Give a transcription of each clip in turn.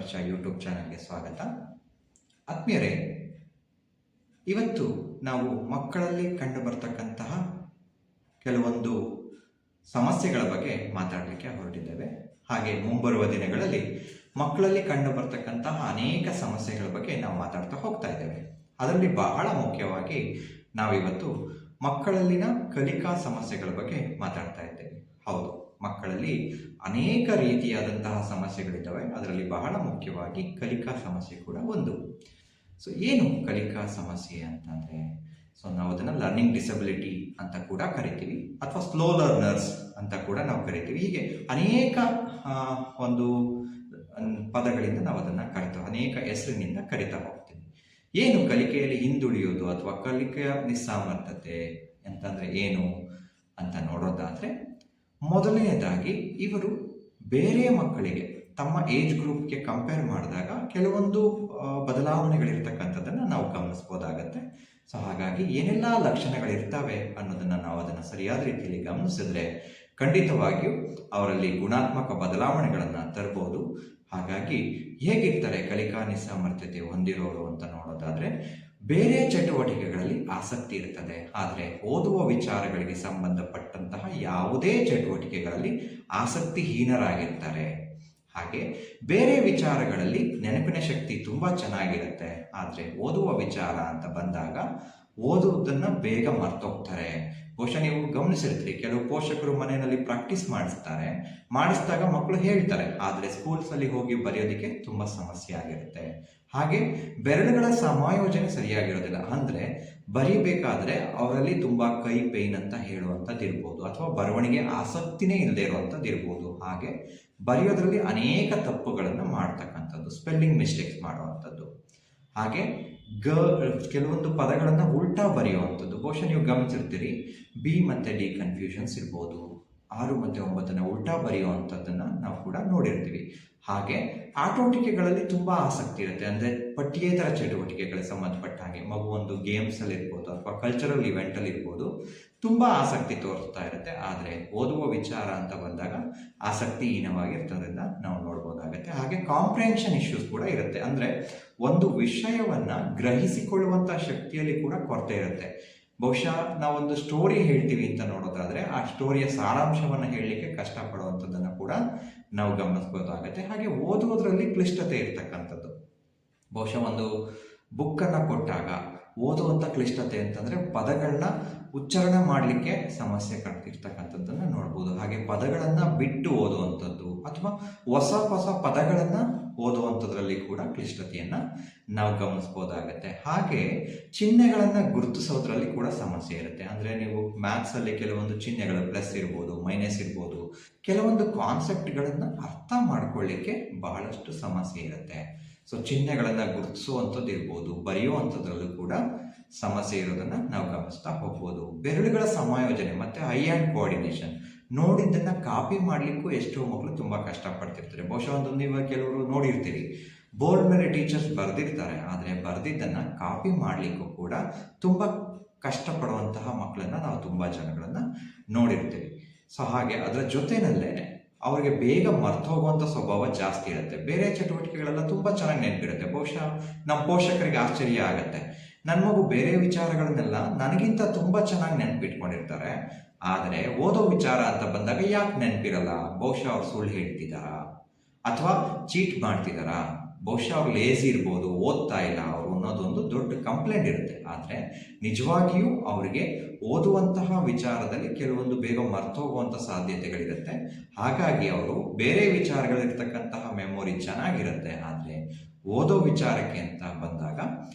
ಸ್ಪರ್ಶ ಯೂಟ್ಯೂಬ್ ಚಾನಲ್ಗೆ ಸ್ವಾಗತ. ಆತ್ಮೀಯರೇ, ಇವತ್ತು ನಾವು ಮಕ್ಕಳಲ್ಲಿ ಕಂಡು ಬರ್ತಕ್ಕಂತಹ ಕೆಲವೊಂದು ಸಮಸ್ಯೆಗಳ ಬಗ್ಗೆ ಮಾತಾಡಲಿಕ್ಕೆ ಹೊರಟಿದ್ದೇವೆ. ಹಾಗೆ ಮುಂಬರುವ ದಿನಗಳಲ್ಲಿ ಮಕ್ಕಳಲ್ಲಿ ಕಂಡು ಬರ್ತಕ್ಕಂತಹ ಅನೇಕ ಸಮಸ್ಯೆಗಳ ಬಗ್ಗೆ ನಾವು ಮಾತಾಡ್ತಾ ಹೋಗ್ತಾ ಇದ್ದೇವೆ. ಅದರಲ್ಲಿ ಬಹಳ ಮುಖ್ಯವಾಗಿ ನಾವಿವತ್ತು ಮಕ್ಕಳಲ್ಲಿನ ಕಲಿಕಾ ಸಮಸ್ಯೆಗಳ ಬಗ್ಗೆ ಮಾತಾಡ್ತಾ ಇದ್ದೇವೆ. ಹೌದು, ಮಕ್ಕಳಲ್ಲಿ ಅನೇಕ ರೀತಿಯಾದಂತಹ ಸಮಸ್ಯೆಗಳಿದ್ದಾವೆ. ಅದರಲ್ಲಿ ಬಹಳ ಮುಖ್ಯವಾಗಿ ಕಲಿಕಾ ಸಮಸ್ಯೆ ಕೂಡ ಒಂದು. ಏನು ಕಲಿಕಾ ಸಮಸ್ಯೆ ಅಂತಂದರೆ, ನಾವು ಅದನ್ನು ಲರ್ನಿಂಗ್ ಡಿಸಬಿಲಿಟಿ ಅಂತ ಕೂಡ ಕರಿತೀವಿ, ಅಥವಾ ಸ್ಲೋ ಲರ್ನರ್ಸ್ ಅಂತ ಕೂಡ ನಾವು ಕರಿತೀವಿ. ಹೀಗೆ ಅನೇಕ ಒಂದು ಪದಗಳಿಂದ ನಾವು ಅದನ್ನು ಅನೇಕ ಹೆಸರಿನಿಂದ ಕರಿತಾ ಹೋಗ್ತೀವಿ. ಏನು ಕಲಿಕೆಯಲ್ಲಿ ಹಿಂದುಳಿಯೋದು ಅಥವಾ ಕಲಿಕೆಯ ನಿಸ್ಸಾಮರ್ಥ್ಯತೆ ಅಂತಂದರೆ ಏನು ಅಂತ ನೋಡೋದಾದರೆ, ಮೊದಲನೇದಾಗಿ ಇವರು ಬೇರೆ ಮಕ್ಕಳಿಗೆ ತಮ್ಮ ಏಜ್ ಗ್ರೂಪ್ಗೆ ಕಂಪೇರ್ ಮಾಡಿದಾಗ ಕೆಲವೊಂದು ಬದಲಾವಣೆಗಳಿರ್ತಕ್ಕಂಥದ್ದನ್ನು ನಾವು ಗಮನಿಸ್ಬೋದಾಗತ್ತೆ. ಹಾಗಾಗಿ ಏನೆಲ್ಲ ಲಕ್ಷಣಗಳಿರ್ತವೆ ಅನ್ನೋದನ್ನು ನಾವು ಅದನ್ನು ಸರಿಯಾದ ರೀತಿಯಲ್ಲಿ ಗಮನಿಸಿದ್ರೆ ಖಂಡಿತವಾಗಿಯೂ ಅವರಲ್ಲಿ ಗುಣಾತ್ಮಕ ಬದಲಾವಣೆಗಳನ್ನು ತರ್ಬೋದು. ಹಾಗಾಗಿ ಹೇಗಿರ್ತಾರೆ ಕಲಿಕಾ ನಿಸ್ಸಾಮರ್ಥ್ಯತೆ ಹೊಂದಿರೋರು ಅಂತ ನೋಡೋದಾದರೆ, ಬೇರೆ ಚಟುವಟಿಕೆಗಳಲ್ಲಿ ಆಸಕ್ತಿ ಇರ್ತದೆ, ಆದರೆ ಓದುವ ವಿಚಾರಗಳಿಗೆ ಸಂಬಂಧಪಟ್ಟಂತಹ ಯಾವುದೇ ಚಟುವಟಿಕೆಗಳಲ್ಲಿ ಆಸಕ್ತಿಹೀನರಾಗಿರ್ತಾರೆ. ಹಾಗೆ ಬೇರೆ ವಿಚಾರಗಳಲ್ಲಿ ನೆನಪಿನ ಶಕ್ತಿ ತುಂಬ ಚೆನ್ನಾಗಿರುತ್ತೆ, ಆದರೆ ಓದುವ ವಿಚಾರ ಅಂತ ಬಂದಾಗ ಓದುವುದನ್ನು ಬೇಗ ಮರ್ತೋಗ್ತಾರೆ. ಬಹುಶಃ ನೀವು ಗಮನಿಸಿರ್ತೀರಿ, ಕೆಲವು ಪೋಷಕರು ಮನೆಯಲ್ಲಿ ಪ್ರಾಕ್ಟೀಸ್ ಮಾಡಿಸಿದಾಗ ಮಕ್ಕಳು ಹೇಳ್ತಾರೆ, ಆದರೆ ಸ್ಕೂಲ್ಸಲ್ಲಿ ಹೋಗಿ ಬರೆಯೋದಕ್ಕೆ ತುಂಬ ಸಮಸ್ಯೆ ಆಗಿರುತ್ತೆ. ಹಾಗೆ ಬೆರಳುಗಳ ಸಮಾಯೋಜನೆ ಸರಿಯಾಗಿರೋದಿಲ್ಲ, ಅಂದರೆ ಬರೀಬೇಕಾದ್ರೆ ಅವರಲ್ಲಿ ತುಂಬ ಕೈ ಪೇಯ್ನ್ ಅಂತ ಹೇಳುವಂಥದ್ದು ಇರ್ಬೋದು, ಅಥವಾ ಬರವಣಿಗೆ ಆಸಕ್ತಿನೇ ಇಲ್ಲದೆ ಇರುವಂಥದ್ದು ಇರ್ಬೋದು. ಹಾಗೆ ಬರೆಯೋದ್ರಲ್ಲಿ ಅನೇಕ ತಪ್ಪುಗಳನ್ನು ಮಾಡ್ತಕ್ಕಂಥದ್ದು, ಸ್ಪೆಲ್ಲಿಂಗ್ ಮಿಸ್ಟೇಕ್ಸ್ ಮಾಡುವಂಥದ್ದು. ಹಾಗೆ ಕೆಲವೊಂದು ಪದಗಳನ್ನು ಉಲ್ಟಾ ಬರೆಯುವಂಥದ್ದು. ಬಹುಶಃ ನೀವು ಗಮನಿಸಿರ್ತೀರಿ, ಬಿ ಮತ್ತು ಡಿ ಕನ್ಫ್ಯೂಷನ್ಸ್ ಇರ್ಬೋದು, 6 ಮತ್ತು 9 ಉಲ್ಟಾ ಬರೆಯುವಂಥದ್ದನ್ನು ನಾವು ಕೂಡ ನೋಡಿರ್ತೀವಿ. ಹಾಗೆ ಆಟೋಟಿಕೆಗಳಲ್ಲಿ ತುಂಬ ಆಸಕ್ತಿ ಇರುತ್ತೆ, ಅಂದರೆ ಪಠ್ಯೇತರ ಚಟುವಟಿಕೆಗಳಿಗೆ ಸಂಬಂಧಪಟ್ಟ ಹಾಗೆ ಮಗು ಒಂದು ಗೇಮ್ಸಲ್ಲಿ ಇರ್ಬೋದು ಅಥವಾ ಕಲ್ಚರಲ್ ಇವೆಂಟಲ್ಲಿ ಇರ್ಬೋದು, ತುಂಬ ಆಸಕ್ತಿ ತೋರಿಸ್ತಾ ಇರುತ್ತೆ, ಆದರೆ ಓದುವ ವಿಚಾರ ಅಂತ ಬಂದಾಗ ಆಸಕ್ತಿಹೀನವಾಗಿರ್ತದನ್ನ ನಾವು ನೋಡ್ಬೋದಾಗತ್ತೆ. ಹಾಗೆ ಕಾಂಪ್ರಿಹೆನ್ಷನ್ ಇಶ್ಯೂಸ್ ಕೂಡ ಇರುತ್ತೆ, ಅಂದರೆ ಒಂದು ವಿಷಯವನ್ನು ಗ್ರಹಿಸಿಕೊಳ್ಳುವಂಥ ಶಕ್ತಿಯಲ್ಲಿ ಕೂಡ ಕೊರತೆ ಇರುತ್ತೆ. ಬಹುಶಃ ನಾವೊಂದು ಸ್ಟೋರಿ ಹೇಳ್ತೀವಿ ಅಂತ ನೋಡೋದಾದರೆ, ಆ ಸ್ಟೋರಿಯ ಸಾರಾಂಶವನ್ನು ಹೇಳಲಿಕ್ಕೆ ಕಷ್ಟಪಡುವಂಥದ್ದನ್ನು ಕೂಡ ನಾವು ಗಮನಿಸ್ಬೋದಾಗತ್ತೆ. ಹಾಗೆ ಓದುವುದರಲ್ಲಿ ಕ್ಲಿಷ್ಟತೆ ಇರ್ತಕ್ಕಂಥದ್ದು. ಬಹುಶಃ ಒಂದು ಬುಕ್ಕನ್ನು ಕೊಟ್ಟಾಗ ಓದುವಂಥ ಕ್ಲಿಷ್ಟತೆ ಅಂತಂದರೆ ಪದಗಳನ್ನ ಉಚ್ಚಾರಣೆ ಮಾಡಲಿಕ್ಕೆ ಸಮಸ್ಯೆ ಇರ್ತಕ್ಕಂಥದ್ದನ್ನು ನೋಡ್ಬೋದು. ಹಾಗೆ ಪದಗಳನ್ನು ಬಿಟ್ಟು ಓದುವಂಥದ್ದು ಅಥವಾ ಹೊಸ ಹೊಸ ಪದಗಳನ್ನು ಓದುವಂಥದ್ರಲ್ಲಿ ಕೂಡ ಕ್ಲಿಷ್ಟತೆಯನ್ನು ನಾವು ಗಮನಿಸ್ಬೋದಾಗತ್ತೆ. ಹಾಗೆ ಚಿಹ್ನೆಗಳನ್ನು ಗುರುತಿಸೋದ್ರಲ್ಲಿ ಕೂಡ ಸಮಸ್ಯೆ ಇರುತ್ತೆ, ಅಂದರೆ ನೀವು ಮ್ಯಾಥ್ಸಲ್ಲಿ ಕೆಲವೊಂದು ಚಿಹ್ನೆಗಳು ಪ್ಲಸ್ ಇರ್ಬೋದು, ಮೈನಸ್ ಇರ್ಬೋದು, ಕೆಲವೊಂದು ಕಾನ್ಸೆಪ್ಟ್ಗಳನ್ನು ಅರ್ಥ ಮಾಡ್ಕೊಳ್ಳಿಕ್ಕೆ ಬಹಳಷ್ಟು ಸಮಸ್ಯೆ ಇರುತ್ತೆ. ಚಿಹ್ನೆಗಳನ್ನು ಗುರುತಿಸುವಂಥದ್ದು ಇರ್ಬೋದು, ಬರೆಯುವಂಥದ್ರಲ್ಲೂ ಕೂಡ ಸಮಸ್ಯೆ ಇರೋದನ್ನು ನಾವು ಗಮನಿಸ್ತಾ ಹೋಗ್ಬೋದು. ಬೆರಳುಗಳ ಸಮಾಯೋಜನೆ ಮತ್ತು ಐ ಹ್ಯಾಂಡ್ ಕೋಆರ್ಡಿನೇಷನ್, ನೋಡಿದ್ದನ್ನು ಕಾಪಿ ಮಾಡಲಿಕ್ಕೂ ಎಷ್ಟೋ ಮಕ್ಕಳು ತುಂಬ ಕಷ್ಟಪಡ್ತಿರ್ತಾರೆ. ಬಹುಶಃ ನೀವು ಕೆಲವರು ನೋಡಿರ್ತೀರಿ, ಬೋರ್ಡ್ ಮೇಲೆ ಟೀಚರ್ಸ್ ಬರೆದಿರ್ತಾರೆ, ಆದರೆ ಬರೆದಿದ್ದನ್ನು ಕಾಪಿ ಮಾಡಲಿಕ್ಕೂ ಕೂಡ ತುಂಬ ಕಷ್ಟಪಡುವಂತಹ ಮಕ್ಕಳನ್ನು ನಾವು ತುಂಬ ಜನಗಳನ್ನು ನೋಡಿರ್ತೀವಿ. ಹಾಗೆ ಅದರ ಜೊತೆಯಲ್ಲೇ ಅವರಿಗೆ ಬೇಗ ಮರ್ತು ಹೋಗುವಂಥ ಸ್ವಭಾವ ಜಾಸ್ತಿ ಇರುತ್ತೆ. ಬೇರೆ ಚಟುವಟಿಕೆಗಳೆಲ್ಲ ತುಂಬ ಚೆನ್ನಾಗಿ ನೆನಪಿರುತ್ತೆ. ಬಹುಶಃ ನಮ್ಮ ಪೋಷಕರಿಗೆ ಆಶ್ಚರ್ಯ ಆಗುತ್ತೆ, ನನ್ನ ಮಗು ಬೇರೆ ವಿಚಾರಗಳನ್ನೆಲ್ಲ ನನಗಿಂತ ತುಂಬ ಚೆನ್ನಾಗಿ ನೆನಪಿಟ್ಕೊಂಡಿರ್ತಾರೆ, ಆದರೆ ಓದೋ ವಿಚಾರ ಅಂತ ಬಂದಾಗ ಯಾಕೆ ನೆನಪಿರಲ್ಲ? ಬಹುಶಃ ಅವ್ರು ಸುಳ್ಳು ಹೇಳ್ತಿದ್ದಾರಾ ಅಥವಾ ಚೀಟ್ ಮಾಡ್ತಿದ್ದಾರಾ? ಬಹುಶಃ ಅವ್ರು ಲೇಜಿ ಇರ್ಬೋದು, ಓದ್ತಾ ಇಲ್ಲ ಅವರು ಅನ್ನೋದೊಂದು ದೊಡ್ಡ ಕಂಪ್ಲೇಂಟ್ ಇರುತ್ತೆ. ಆದರೆ ನಿಜವಾಗಿಯೂ ಅವರಿಗೆ ಓದುವಂತಹ ವಿಚಾರದಲ್ಲಿ ಕೆಲವೊಂದು ಬೇಗ ಮರ್ತು ಹೋಗುವಂಥ ಸಾಧ್ಯತೆಗಳಿರುತ್ತೆ. ಹಾಗಾಗಿ ಅವರು ಬೇರೆ ವಿಚಾರಗಳಿರ್ತಕ್ಕಂತಹ ಮೆಮೊರಿ ಚೆನ್ನಾಗಿರುತ್ತೆ, ಆದರೆ ಓದೋ ವಿಚಾರಕ್ಕೆ ಅಂತ ಬಂದಾಗ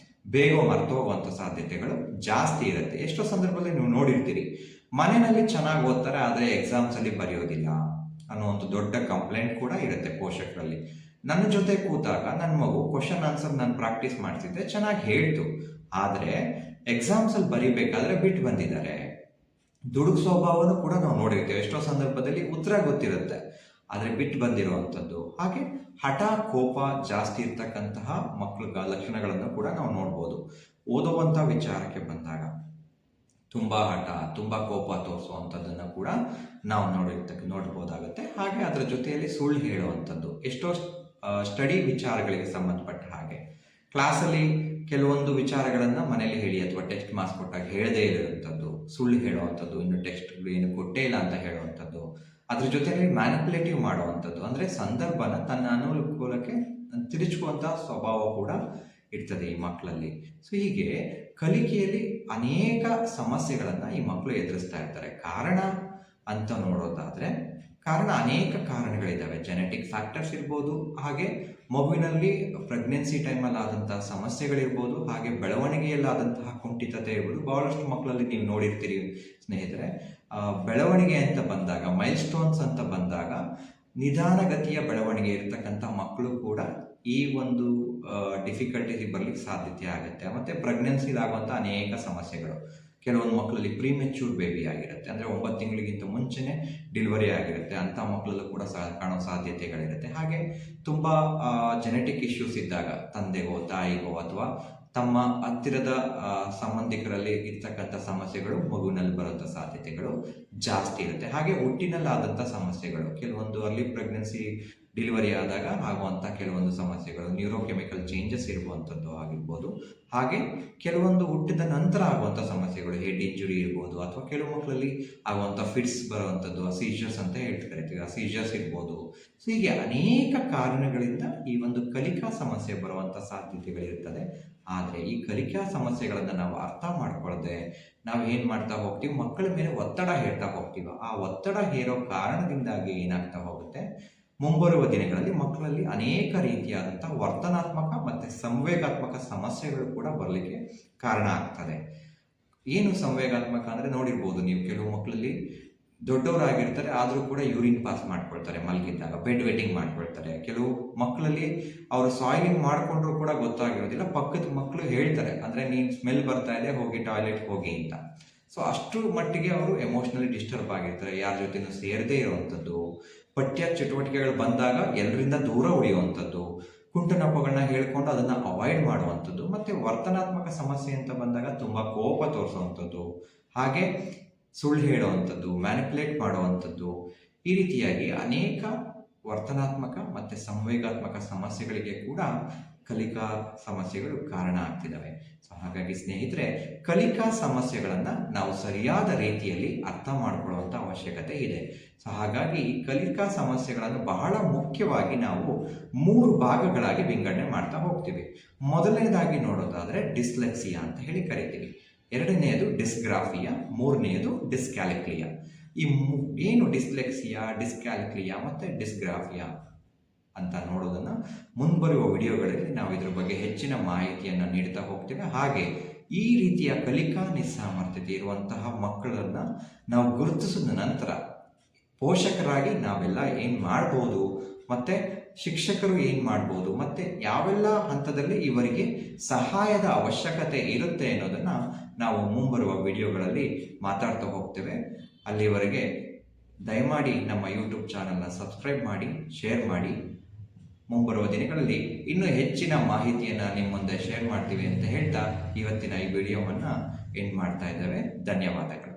ಬೇಗ ಮರ್ತು ಹೋಗುವಂಥ ಸಾಧ್ಯತೆಗಳು ಜಾಸ್ತಿ ಇರುತ್ತೆ. ಎಷ್ಟೋ ಸಂದರ್ಭದಲ್ಲಿ ನೀವು ನೋಡಿರ್ತೀರಿ, ಮನೆಯಲ್ಲಿ ಚೆನ್ನಾಗಿ ಓದ್ತಾರೆ, ಆದರೆ ಎಕ್ಸಾಮ್ಸಲ್ಲಿ ಬರೆಯೋದಿಲ್ಲ ಅನ್ನೋ ಒಂದು ದೊಡ್ಡ ಕಂಪ್ಲೇಂಟ್ ಕೂಡ ಇರುತ್ತೆ ಪೋಷಕರಲ್ಲಿ. ನನ್ನ ಜೊತೆ ಕೂತಾಗ ನನ್ನ ಮಗು ಕ್ವಶನ್ ಆನ್ಸರ್ ನಾನು ಪ್ರಾಕ್ಟೀಸ್ ಮಾಡಿಸಿದ್ದೆ, ಚೆನ್ನಾಗಿ ಹೇಳ್ತು, ಆದರೆ ಎಕ್ಸಾಮ್ಸಲ್ಲಿ ಬರೀಬೇಕಾದ್ರೆ ಬಿಟ್ಟು ಬಂದಿದ್ದಾರೆ. ದುಡುಕು ಸ್ವಭಾವನೂ ಕೂಡ ನಾವು ನೋಡಿರ್ತೇವೆ. ಎಷ್ಟೋ ಸಂದರ್ಭದಲ್ಲಿ ಉತ್ತರ ಗೊತ್ತಿರುತ್ತೆ, ಆದರೆ ಬಿಟ್ಟು ಬಂದಿರುವಂಥದ್ದು. ಹಾಗೆ ಹಠ, ಕೋಪ ಜಾಸ್ತಿ ಇರ್ತಕ್ಕಂತಹ ಮಕ್ಕಳ ಲಕ್ಷಣಗಳನ್ನು ಕೂಡ ನಾವು ನೋಡ್ಬೋದು. ಓದುವಂಥ ವಿಚಾರಕ್ಕೆ ಬಂದಾಗ ತುಂಬ ಹಠ, ತುಂಬ ಕೋಪ ತೋರಿಸುವಂಥದ್ದನ್ನು ಕೂಡ ನಾವು ನೋಡ್ಬೋದಾಗುತ್ತೆ. ಹಾಗೆ ಅದರ ಜೊತೆಯಲ್ಲಿ ಸುಳ್ಳು ಹೇಳುವಂಥದ್ದು. ಎಷ್ಟೋ ಸ್ಟಡಿ ವಿಚಾರಗಳಿಗೆ ಸಂಬಂಧಪಟ್ಟ ಹಾಗೆ ಕ್ಲಾಸಲ್ಲಿ ಕೆಲವೊಂದು ವಿಚಾರಗಳನ್ನು ಮನೇಲಿ ಹೇಳಿ ಅಥವಾ ಟೆಕ್ಸ್ಟ್ ಮಾರ್ಕ್ಸ್ ಕೊಟ್ಟಾಗ ಹೇಳದೇ ಇರುವಂಥದ್ದು, ಸುಳ್ಳು ಹೇಳುವಂಥದ್ದು, ಇನ್ನು ಟೆಕ್ಸ್ಟ್ಗಳು ಏನು ಕೊಟ್ಟೇ ಇಲ್ಲ ಅಂತ ಹೇಳುವಂಥದ್ದು, ಅದ್ರ ಜೊತೆಯಲ್ಲಿ ಮ್ಯಾನಿಪುಲೇಟಿವ್ ಮಾಡುವಂಥದ್ದು, ಅಂದರೆ ಸಂದರ್ಭನ ತನ್ನ ಅನುಕೂಲಕ್ಕೆ ತಿರುಚುವಂಥ ಸ್ವಭಾವ ಕೂಡ ಇರ್ತದೆ ಈ ಮಕ್ಕಳಲ್ಲಿ. ಸೊ ಹೀಗೆ ಕಲಿಕೆಯಲ್ಲಿ ಅನೇಕ ಸಮಸ್ಯೆಗಳನ್ನು ಈ ಮಕ್ಕಳು ಎದುರಿಸ್ತಾ ಇರ್ತಾರೆ. ಕಾರಣ ಅಂತ ನೋಡೋದಾದ್ರೆ ಅನೇಕ ಕಾರಣಗಳಿದ್ದಾವೆ. ಜೆನೆಟಿಕ್ ಫ್ಯಾಕ್ಟರ್ಸ್ ಇರ್ಬೋದು, ಹಾಗೆ ಮಗುವಿನಲ್ಲಿ ಪ್ರೆಗ್ನೆನ್ಸಿ ಟೈಮಲ್ಲಿ ಆದಂತಹ ಸಮಸ್ಯೆಗಳಿರ್ಬೋದು, ಹಾಗೆ ಬೆಳವಣಿಗೆಯಲ್ಲಾದಂತಹ ಕುಂಠಿತತೆ ಇರ್ಬೋದು. ಬಹಳಷ್ಟು ಮಕ್ಕಳಲ್ಲಿ ನೀವು ನೋಡಿರ್ತೀರಿ ಸ್ನೇಹಿತರೆ, ಬೆಳವಣಿಗೆ ಅಂತ ಬಂದಾಗ, ಮೈಲ್ ಸ್ಟೋನ್ಸ್ ಅಂತ ಬಂದಾಗ ನಿಧಾನಗತಿಯ ಬೆಳವಣಿಗೆ ಇರ್ತಕ್ಕಂಥ ಮಕ್ಕಳು ಕೂಡ ಈ ಒಂದು ಡಿಫಿಕಲ್ಟೀಸ್ ಬರಲಿಕ್ಕೆ ಸಾಧ್ಯತೆ ಆಗುತ್ತೆ. ಮತ್ತು ಪ್ರೆಗ್ನೆನ್ಸಿಲಾಗುವಂಥ ಅನೇಕ ಸಮಸ್ಯೆಗಳು, ಕೆಲವೊಂದು ಮಕ್ಕಳಲ್ಲಿ ಪ್ರೀಮೆಚ್ಯೂರ್ ಬೇಬಿ ಆಗಿರುತ್ತೆ, ಅಂದರೆ 9 ತಿಂಗಳಿಗಿಂತ ಮುಂಚೆನೇ ಡೆಲಿವರಿ ಆಗಿರುತ್ತೆ, ಅಂಥ ಮಕ್ಕಳಲ್ಲೂ ಕೂಡ ಕಾಣೋ ಸಾಧ್ಯತೆಗಳಿರುತ್ತೆ. ಹಾಗೆ ತುಂಬ ಜೆನೆಟಿಕ್ ಇಶ್ಯೂಸ್ ಇದ್ದಾಗ ತಂದೆಗೋ ತಾಯಿಗೋ ಅಥವಾ ತಮ್ಮ ಹತ್ತಿರದ ಸಂಬಂಧಿಕರಲ್ಲಿ ಇರ್ತಕ್ಕಂಥ ಸಮಸ್ಯೆಗಳು ಮಗುವಿನಲ್ಲಿ ಬರುವಂಥ ಸಾಧ್ಯತೆಗಳು ಜಾಸ್ತಿ ಇರುತ್ತೆ. ಹಾಗೆ ಹುಟ್ಟಿನಲ್ಲಾದಂಥ ಸಮಸ್ಯೆಗಳು, ಕೆಲವೊಂದು ಅರ್ಲಿ ಪ್ರೆಗ್ನೆನ್ಸಿ ಡೆಲಿವರಿ ಆದಾಗ ಆಗುವಂಥ ಕೆಲವೊಂದು ಸಮಸ್ಯೆಗಳು, ನ್ಯೂರೋಕೆಮಿಕಲ್ ಚೇಂಜಸ್ ಇರುವಂಥದ್ದು ಆಗಿರ್ಬೋದು. ಹಾಗೆ ಕೆಲವೊಂದು ಹುಟ್ಟಿದ ನಂತರ ಆಗುವಂಥ ಸಮಸ್ಯೆಗಳು, ಹೆಡ್ ಇಂಜುರಿ ಇರ್ಬೋದು, ಅಥವಾ ಕೆಲವು ಮಕ್ಕಳಲ್ಲಿ ಆಗುವಂಥ ಫಿಟ್ಸ್ ಬರುವಂಥದ್ದು, ಸೀಜರ್ಸ್ ಅಂತ ಕರಿತೀವಿ, ಆ ಸೀಜರ್ಸ್ ಇರ್ಬೋದು. ಸೊ ಹೀಗೆ ಅನೇಕ ಕಾರಣಗಳಿಂದ ಈ ಒಂದು ಕಲಿಕಾ ಸಮಸ್ಯೆ ಬರುವಂಥ ಸಾಧ್ಯತೆಗಳಿರ್ತದೆ. ಆದರೆ ಈ ಕಲಿಕಾ ಸಮಸ್ಯೆಗಳನ್ನು ನಾವು ಅರ್ಥ ಮಾಡ್ಕೊಳ್ಳದೆ ನಾವು ಏನು ಮಾಡ್ತಾ ಹೋಗ್ತೀವಿ, ಮಕ್ಕಳ ಮೇಲೆ ಒತ್ತಡ ಹೇರ್ತಾ ಹೋಗ್ತೀವಿ. ಆ ಒತ್ತಡ ಹೇರೋ ಕಾರಣದಿಂದಾಗಿ ಏನಾಗ್ತಾ ಹೋಗುತ್ತೆ, ಮುಂಬರುವ ದಿನಗಳಲ್ಲಿ ಮಕ್ಕಳಲ್ಲಿ ಅನೇಕ ರೀತಿಯಾದಂಥ ವರ್ತನಾತ್ಮಕ ಮತ್ತು ಸಂವೇಗಾತ್ಮಕ ಸಮಸ್ಯೆಗಳು ಕೂಡ ಬರಲಿಕ್ಕೆ ಕಾರಣ ಆಗ್ತದೆ. ಏನು ಸಂವೇಗಾತ್ಮಕ ಅಂದರೆ ನೋಡಿರ್ಬೋದು ನೀವು, ಕೆಲವು ಮಕ್ಕಳಲ್ಲಿ ದೊಡ್ಡವರಾಗಿರ್ತಾರೆ ಆದರೂ ಕೂಡ ಯೂರಿನ್ ಪಾಸ್ ಮಾಡ್ಕೊಳ್ತಾರೆ ಮಲಗಿದ್ದಾಗ, ಬೆಡ್ ವೆಟ್ಟಿಂಗ್ ಮಾಡ್ಕೊಳ್ತಾರೆ. ಕೆಲವು ಮಕ್ಕಳಲ್ಲಿ ಅವರು ಸಾಯಿಲಿಂಗ್ ಮಾಡಿಕೊಂಡ್ರು ಕೂಡ ಗೊತ್ತಾಗಿರೋದಿಲ್ಲ, ಪಕ್ಕದ ಮಕ್ಕಳು ಹೇಳ್ತಾರೆ, ಅಂದರೆ ನೀನು ಸ್ಮೆಲ್ ಬರ್ತಾ ಇದೆ, ಹೋಗಿ ಟಾಯ್ಲೆಟ್ ಹೋಗಿ ಅಂತ. ಸೊ ಅಷ್ಟು ಮಟ್ಟಿಗೆ ಅವರು ಎಮೋಷ್ನಲಿ ಡಿಸ್ಟರ್ಬ್ ಆಗಿರ್ತಾರೆ, ಯಾರ ಜೊತೆನೂ ಸೇರದೇ ಇರುವಂಥದ್ದು, ಪಠ್ಯ ಚಟುವಟಿಕೆಗಳು ಬಂದಾಗ ಎಲ್ಲರಿಂದ ದೂರ ಉಳಿಯುವಂಥದ್ದು, ಕುಂಟನಪ್ಪಗಳನ್ನ ಹೇಳ್ಕೊಂಡು ಅದನ್ನು ಅವಾಯ್ಡ್ ಮಾಡುವಂಥದ್ದು, ಮತ್ತು ವರ್ತನಾತ್ಮಕ ಸಮಸ್ಯೆ ಅಂತ ಬಂದಾಗ ತುಂಬ ಕೋಪ ತೋರಿಸುವಂಥದ್ದು, ಹಾಗೆ ಸುಳ್ಳು ಹೇಳುವಂಥದ್ದು, ಮ್ಯಾನಿಪುಲೇಟ್ ಮಾಡುವಂಥದ್ದು, ಈ ರೀತಿಯಾಗಿ ಅನೇಕ ವರ್ತನಾತ್ಮಕ ಮತ್ತು ಸಂವೇಗಾತ್ಮಕ ಸಮಸ್ಯೆಗಳಿಗೆ ಕೂಡ ಕಲಿಕಾ ಸಮಸ್ಯೆಗಳು ಕಾರಣ ಆಗ್ತಿದ್ದಾವೆ. ಸೊ ಹಾಗಾಗಿ ಸ್ನೇಹಿತರೆ, ಕಲಿಕಾ ಸಮಸ್ಯೆಗಳನ್ನು ನಾವು ಸರಿಯಾದ ರೀತಿಯಲ್ಲಿ ಅರ್ಥ ಮಾಡಿಕೊಳ್ಳುವಂಥ ಅವಶ್ಯಕತೆ ಇದೆ. ಸೊ ಹಾಗಾಗಿ ಈ ಕಲಿಕಾ ಸಮಸ್ಯೆಗಳನ್ನು ಬಹಳ ಮುಖ್ಯವಾಗಿ ನಾವು 3 ಭಾಗಗಳಾಗಿ ವಿಂಗಡಣೆ ಮಾಡ್ತಾ ಹೋಗ್ತೀವಿ. ಮೊದಲನೇದಾಗಿ ನೋಡೋದಾದರೆ ಡಿಸ್ಲೆಕ್ಸಿಯಾ ಅಂತ ಹೇಳಿ ಕರಿತೀವಿ, ಎರಡನೆಯದು ಡಿಸ್ಗ್ರಾಫಿಯಾ, ಮೂರನೆಯದು ಡಿಸ್ಕ್ಯಾಲಿಕ್ಲಿಯಾ. ಈ ಏನು ಡಿಸ್ಲೆಕ್ಸಿಯಾ, ಡಿಸ್ಕ್ಯಾಲಿಕ್ಲಿಯಾ ಮತ್ತು ಡಿಸ್ಗ್ರಾಫಿಯಾ ಅಂತ ನೋಡೋದನ್ನು ಮುಂಬರುವ ವಿಡಿಯೋಗಳಲ್ಲಿ ನಾವು ಇದರ ಬಗ್ಗೆ ಹೆಚ್ಚಿನ ಮಾಹಿತಿಯನ್ನು ನೀಡ್ತಾ ಹೋಗ್ತೇವೆ. ಹಾಗೆ ಈ ರೀತಿಯ ಕಲಿಕಾ ನಿಸ್ಸಾಮರ್ಥ್ಯತೆ ಇರುವಂತಹ ಮಕ್ಕಳನ್ನು ನಾವು ಗುರುತಿಸಿದ ನಂತರ ಪೋಷಕರಾಗಿ ನಾವೆಲ್ಲ ಏನು ಮಾಡ್ಬೋದು, ಮತ್ತು ಶಿಕ್ಷಕರು ಏನು ಮಾಡ್ಬೋದು, ಮತ್ತು ಯಾವೆಲ್ಲ ಹಂತದಲ್ಲಿ ಇವರಿಗೆ ಸಹಾಯದ ಅವಶ್ಯಕತೆ ಇರುತ್ತೆ ಅನ್ನೋದನ್ನು ನಾವು ಮುಂಬರುವ ವಿಡಿಯೋಗಳಲ್ಲಿ ಮಾತಾಡ್ತಾ ಹೋಗ್ತೇವೆ. ಅಲ್ಲಿವರೆಗೆ ದಯಮಾಡಿ ನಮ್ಮ ಯೂಟ್ಯೂಬ್ ಚಾನಲ್ನ ಸಬ್ಸ್ಕ್ರೈಬ್ ಮಾಡಿ, ಶೇರ್ ಮಾಡಿ. ಮುಂಬರುವ ದಿನಗಳಲ್ಲಿ ಇನ್ನೂ ಹೆಚ್ಚಿನ ಮಾಹಿತಿಯನ್ನು ನಿಮ್ಮ ಮುಂದೆ ಶೇರ್ ಮಾಡ್ತೀವಿ ಅಂತ ಹೇಳ್ತಾ ಇವತ್ತಿನ ಈ ವಿಡಿಯೋವನ್ನು ಎಂಡ್ ಮಾಡ್ತಾ ಇದ್ದೇವೆ. ಧನ್ಯವಾದಗಳು.